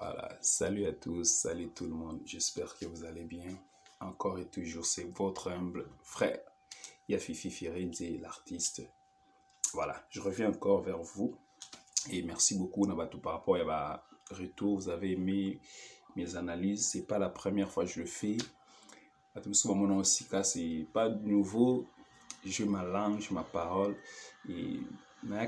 Voilà, salut à tous, salut tout le monde, j'espère que vous allez bien. Encore et toujours, c'est votre humble frère, Yafifi Firenze, l'artiste. Voilà, je reviens encore vers vous et merci beaucoup Nabatou par rapport à retour. Vous avez aimé mes analyses, c'est pas la première fois que je le fais. Mon aussi, c'est pas nouveau, je ma langue, je ma parole et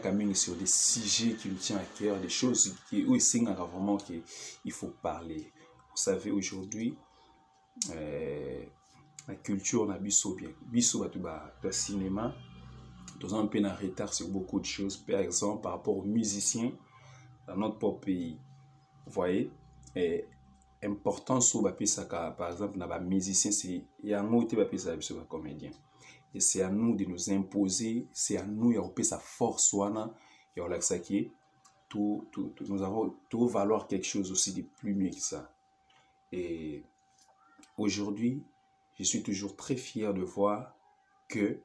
quand même sur des sujets qui me tiennent à cœur, des choses où il signe vraiment qu'il faut parler. Vous savez, aujourd'hui, la culture n'a biso bien. Biso, le cinéma, nous avons un peu en retard sur beaucoup de choses. Par exemple, par rapport aux musiciens dans notre propre pays. Vous voyez, important sur par exemple, dans les musiciens, c'est il y a un mot qui est comédien. Et c'est à nous de nous imposer, c'est à nous de sa force, nous avons tout valoir quelque chose aussi de plus mieux que ça. Et aujourd'hui, je suis toujours très fier de voir que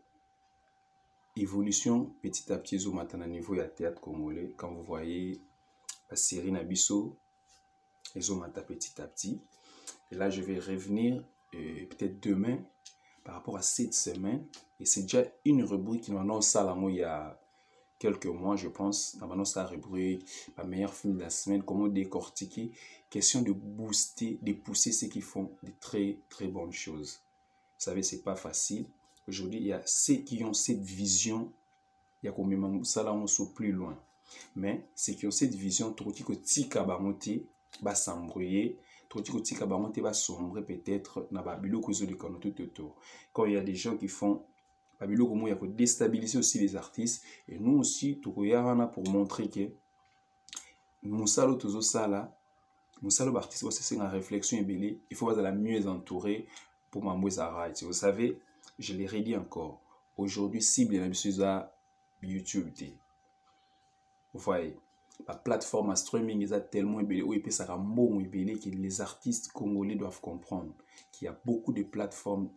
évolution petit à petit au matin à niveau de théâtre congolais. Quand vous voyez la série Nabiso, ils ont petit à petit. Et là, je vais revenir peut-être demain par rapport à cette semaine. Et c'est déjà une rubrique qui nous annonce ça il y a quelques mois, je pense. Nous annonce la rubrique, la meilleure film de la semaine, comment décortiquer. Question de booster, de pousser ceux qui font de très, très bonnes choses. Vous savez, c'est pas facile. Aujourd'hui, il y a ceux qui ont cette vision. Il y a combien de ça là, on saute plus loin. Mais ceux qui ont cette vision, trop que tika ba monter, ba s'embrouiller. Va sombrer peut-être dans babilo que de tout autour. Quand il y a des gens qui font babilo comment il y a déstabiliser aussi les artistes et nous aussi tout pour montrer que musalo tozo sala musalo artiste c'est une réflexion ébélée, il faut la mieux entourer pour m'embouer à right. Vous savez, je l'ai redit encore, aujourd'hui cible la mise à YouTube. Vous voyez, la plateforme à streaming est tellement ébélée, ou et ça rend bon ébélé que les artistes congolais doivent comprendre qu'il y a beaucoup de plateformes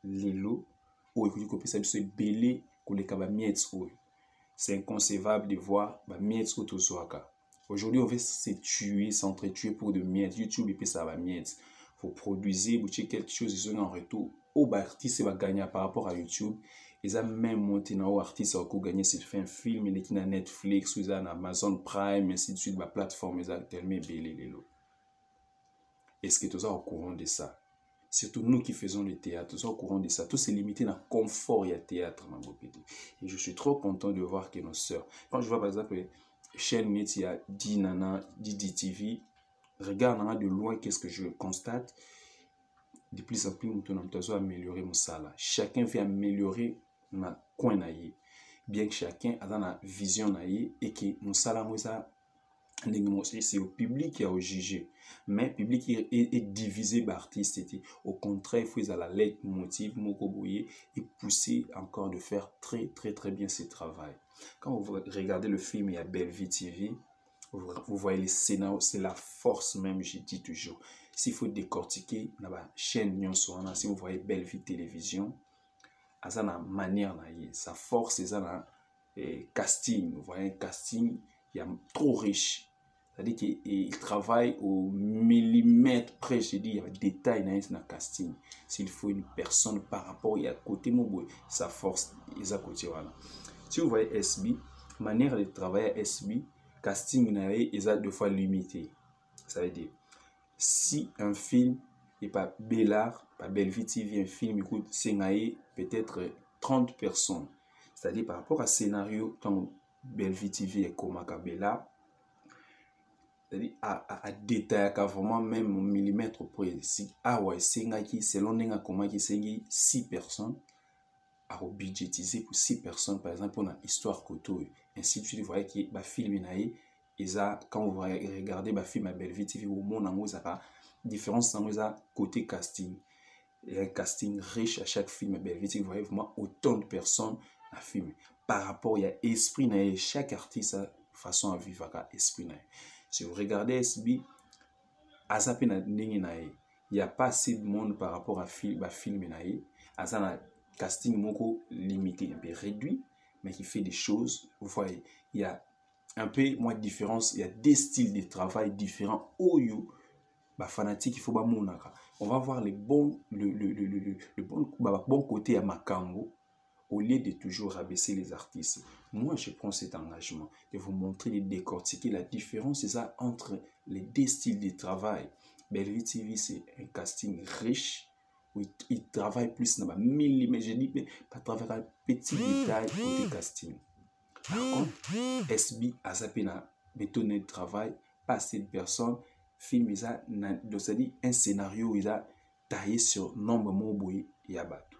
lélo où écoutez que ça se ébélé que les kabamiets. C'est inconcevable de voir miets autozoaka. Aujourd'hui, on veut se tuer, s'entretuer pour de miettes. YouTube et puis ça va miettes. Faut produire, vous quelque chose, ils ont en retour. Au artiste va gagner par rapport à YouTube. Ils ont même monté dans l'artiste qui a gagné s'il fait un film, il est dans Netflix, ou dans Amazon Prime, ainsi de suite, la plateforme, ils ont tellement belé les lots. Est-ce que tu es au courant de ça? Surtout nous qui faisons le théâtre, nous sommes au courant de ça. Tout c'est limité dans le confort et le théâtre. Et je suis trop content de voir que nos sœurs, quand je vois par exemple chaîne média Dinana, Didi TV, regarde de loin qu'est-ce que je constate. De plus en plus, nous devons améliorer mon salaire. Chacun veut améliorer dans coin naïe. Bien que chacun a une vision naïe et que mon salaire c'est au public qui a au jugé, mais le public est divisé par artistes. Au contraire, il faut la lettre motive et pousser encore de faire très très très bien ce travail. Quand vous regardez le film, il y a Belle Vie TV, vous voyez les scénarios, c'est la force même, je dis toujours. S'il faut décortiquer dans la chaîne, si vous voyez Belle Vie Télévision, ça a une manière, sa force, c'est ça casting. Vous voyez un casting, il y a trop riche. C'est-à-dire qu'il travaille au millimètre près, je dis, il y a des détails dans le casting. S'il faut une personne par rapport à côté, sa force, il à côté. Si vous voyez SB, manière de travailler à SB, casting est deux fois limité. Ça veut dire, si un film n'est pas Bellard, pas Bellevue TV, un film écoute, c'est peut-être 30 personnes. C'est-à-dire par rapport à scénario, quand Bellevue TV est comme Bellard, c'est-à-dire à détail vraiment même au millimètre près. Si ouais c'est selon nenga comment qui c'est 6 personnes à budgétiser pour 6 personnes par exemple pour une histoire koto ainsi de suite. Vous voyez que ba film naïe quand vous regardez ba film à Bellevue TV au monde en ça différence dans ça côté casting. Il y a un casting riche à chaque film à Bellevue TV. Vous voyez vraiment autant de personnes à filmer. Par rapport il y a esprit naïe, chaque artiste a façon à vivre à esprit naïe. Si vous regardez SB, il n'y a pas assez de monde par rapport à film. Il y a un casting limité, un peu réduit, mais qui fait des choses. Vous voyez, il y a un peu moins différence, il y a des styles de travail différents. Oyo, fanatique, il faut pas monaka. On va voir les bons, le bon côté à Makambo au lieu de toujours rabaisser les artistes. Moi, je prends cet engagement de vous montrer, de décortiquer la différence c'est ça, entre les deux styles de travail. Bellevue TV, c'est un casting riche où il travaille plus dans les mais je dis pas travailler un petit détail côté casting. Par contre, SB a zappé na bétonné de travail, pas assez de personnes, film ça, c'est-à-dire un scénario il a taillé sur nombre de et abattu.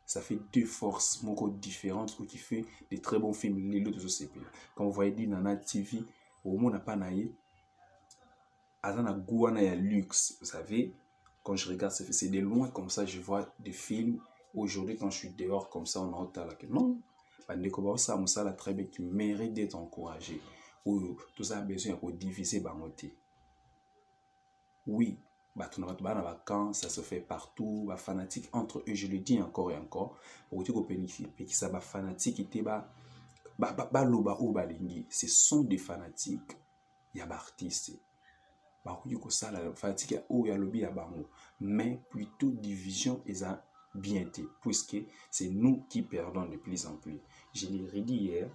Ça fait deux forces différentes qui fait des très bons films. Les autres aussi. Quand vous voyez dit Nana TV, au moins n'a pas naïe. Azana Gouana y a luxe. Vous savez, quand je regarde, c'est de loin comme ça, je vois des films. Aujourd'hui, quand je suis dehors comme ça, on a autant là que non. Ça la très bien qui mérite d'être encouragé. Ou tout ça a besoin de diviser bangoté. Oui. Ça se fait partout, fanatique entre eux, je le dis encore et encore. Ce sont des fanatiques, il y a des artistes. Mais plutôt division et ça bien été, puisque c'est nous qui perdons de plus en plus. Je l'ai redit hier,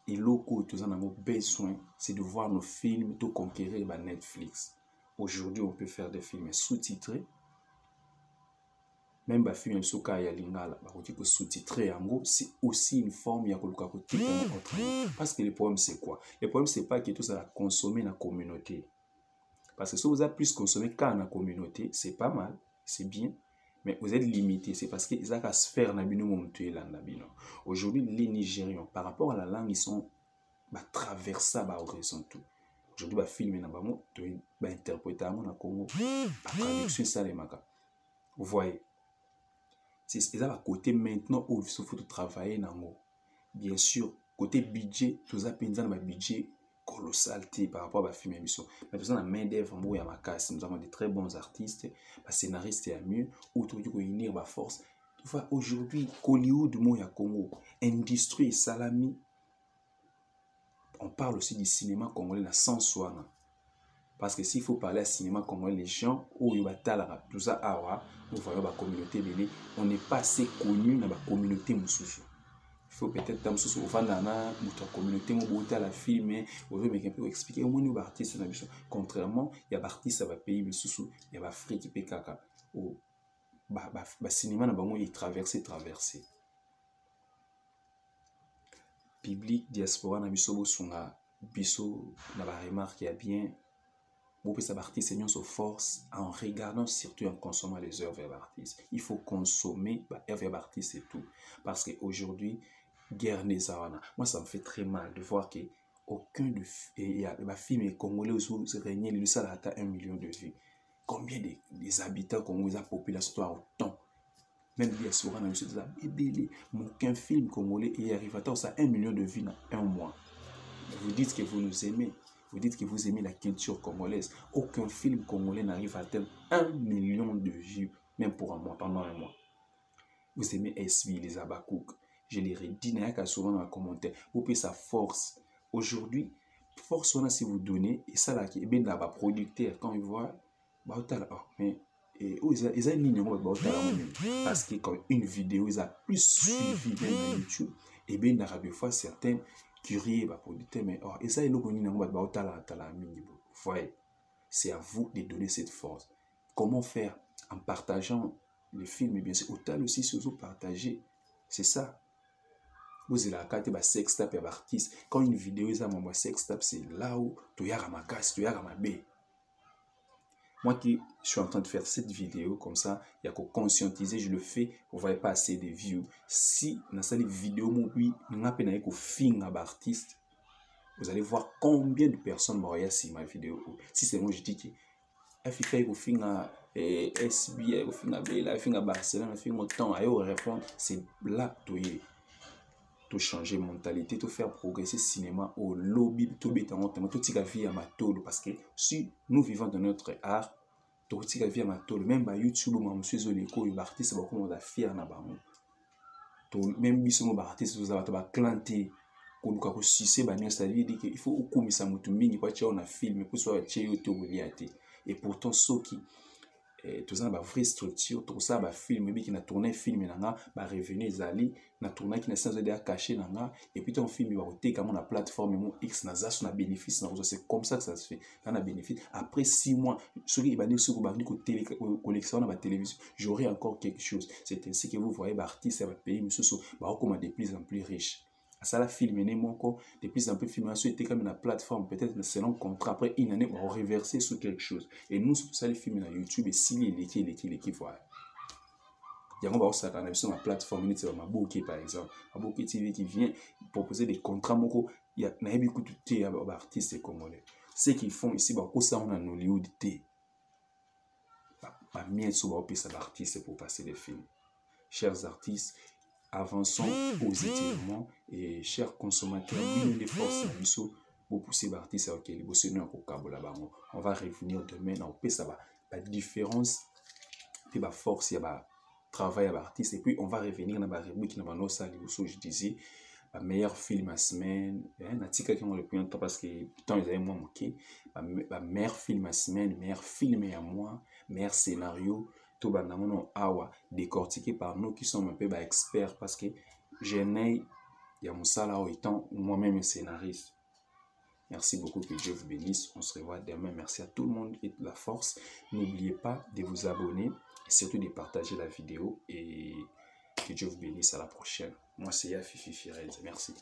et locaux, tous en avons besoin, c'est de voir nos films, de conquérir Netflix. Aujourd'hui, on peut faire des films sous-titrés. Même les films sous-titrés, c'est aussi une forme de parce que le problème, c'est quoi? Le problème, c'est pas que tout ça a consommé dans la communauté. Parce que si vous avez plus consommé qu'à la communauté, c'est pas mal, c'est bien. Mais vous êtes limité, c'est parce qu'ils ont qu'à se faire aujourd'hui, les Nigérians, par rapport à la langue, ils sont traversables à horizon tout. Aujourd'hui, les films sont interprétés en Congo. La traduction, ça les magas. Vous voyez, c'est ça le côté maintenant où il faut travailler. Bien sûr, côté budget, tout ça, il y a un budget colossal par rapport à la film émission. Mais tout ça, la main d'œuvre, nous avons de très bons artistes, des scénaristes et mieux, où tout le monde a force. Aujourd'hui, Hollywood, du Congo, industrie, salami. On parle aussi du cinéma congolais dans sans soi. Parce que s'il faut parler à cinéma congolais, les gens, où il y a tout ça, nous voyons la communauté, on n'est pas assez connu dans la communauté moussoussou. Il faut peut-être dans la communauté, à la film, mais on expliquer au moins artistes. Contrairement, il y a des artistes à pays moussoussou, il y a des Afrique qui peut caca. Le cinéma, il traversé. Public diaspora na biso sunga biso na ba remarque ya bien bon peut artiste se force en regardant surtout en consommant les œuvres d'artistes. Il faut consommer œuvres d'artistes et tout parce que aujourd'hui guerre nezawana. Moi ça me fait très mal de voir que aucun de film congolais où se régner le salaire à 1 million de vues. Combien des habitants congolais la population a autant? Même bien souvent, aucun film congolais et arrive à ça 1 million de vues en un mois. Vous dites que vous nous aimez, vous dites que vous aimez la culture congolaise. Aucun film congolais n'arrive à atteindre 1 million de vues, même pour un mois, pendant un mois. Vous aimez SB, les Abakouk. Je les redis, souvent dans les commentaires. Vous pouvez sa force. Aujourd'hui, force, on a si vous donnez, et ça là, qui est bien dans les producteurs, quand ils voient, mais et ils ont une ligne parce que quand une vidéo ils a plus suivi même dans YouTube et bien dans des fois certains curieux producteurs mais et ça ils voyez c'est à vous de donner cette force. Comment faire? En partageant le film, bien sûr autant aussi surtout partager, c'est ça. Vous avez la carte de sextape et artiste quand une vidéo ils ont sextape c'est là où tu y a ma casse, tu y a ma baie. Moi qui suis en train de faire cette vidéo comme ça, il y a qu'à conscientiser, je le fais, vous ne voyez pas assez de views. Si dans cette vidéo, vous allez voir combien de personnes m'ont regardé sur ma vidéo. Si c'est moi, je dis que SBA, Barcelone, c'est là tout changer mentalité, tout faire progresser le cinéma au lobby, tout la vie à ma tôle. Parce que si nous vivons dans notre art, tout la vie à ma tôle, même YouTube, les artistes, on va fier na bango. Même si on artiste, vous avez clanté, koluka ko sucer ba ça veut dire qu'il faut okumisa mutu mingi pa tia on a film pour soit tia yo to reliate et pourtant soki tout ça ba vraie structure tout ça ba film bi qui na tourner film nanga ba revenu ezali na tourner qui na sans de caché nanga et puis ton film va roter comme na plateforme mon X na za na bénéfice na c'est comme ça que ça se fait na bénéfice après 6 mois celui qui va dire sur ba ko télé collection na ba télévision j'aurai encore quelque chose c'est ainsi que vous voyez ba artiste va payer monsieur so ba recommander de plus en plus riche ça la film de plus en plus film était comme une plateforme peut-être selon contrat après une année on reverser sur quelque chose et nous sur ça les films sur YouTube et si les voilà il y a on va sur ma plateforme c'est ma bouquet par exemple ma bouquet TV qui vient proposer des contrats moko il y a na beaucoup de artistes congolais ce qu'ils font ici bah ça on a Hollywood té pas mieux sur ba artistes pour passer des films chers artistes avançons positivement et chers consommateurs, l'une des forces pour pousser l'artiste à quel on va revenir demain on peut ça va la différence puis la force il y a travail à l'artiste et puis on va revenir dans la rubrique dans nos salles où je disais la meilleur film à semaine natika qui on le plus temps parce que temps ils avaient moins manqué la meilleur film à semaine meilleur film à mois meilleur scénario tout bandamono awa décortiqué par nous qui sommes un peu experts parce que j'ai né il y a mon salaire étant moi-même scénariste. Merci beaucoup, que Dieu vous bénisse. On se revoit demain. Merci à tout le monde et de la force. N'oubliez pas de vous abonner et surtout de partager la vidéo et que Dieu vous bénisse. À la prochaine. Moi c'est Yafifi Firez. Merci.